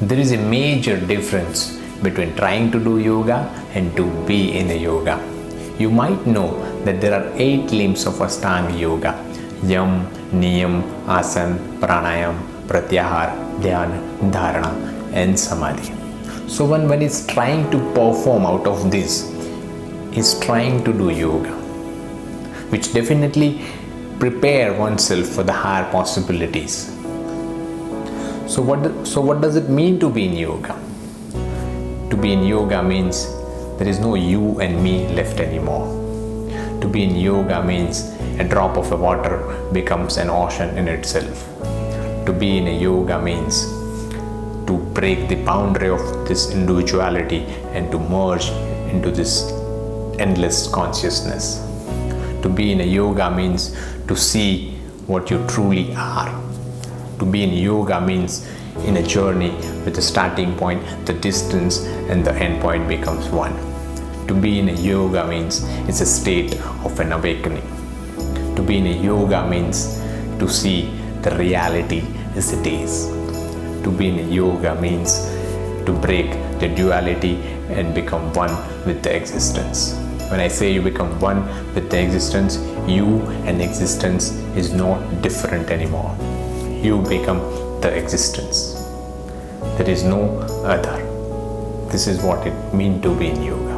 There is a major difference between trying to do yoga and to be in a yoga. You might know that there are 8 limbs of Ashtanga Yoga: Yam, Niyam, Asana, Pranayam, Pratyahara, Dhyana, Dharana and Samadhi. So when one is trying to perform out of this, is trying to do yoga, which definitely prepare oneself for the higher possibilities. So what does it mean to be in yoga? To be in yoga means there is no you and me left anymore. To be in yoga means a drop of water becomes an ocean in itself. To be in a yoga means to break the boundary of this individuality and to merge into this endless consciousness. To be in a yoga means to see what you truly are. To be in yoga means in a journey with the starting point, the distance and the end point becomes one. To be in a yoga means it's a state of an awakening. To be in a yoga means to see the reality as it is. To be in a yoga means to break the duality and become one with the existence. When I say you become one with the existence, you and existence is not different anymore. You become the existence. There is no other. This is what it means to be in yoga.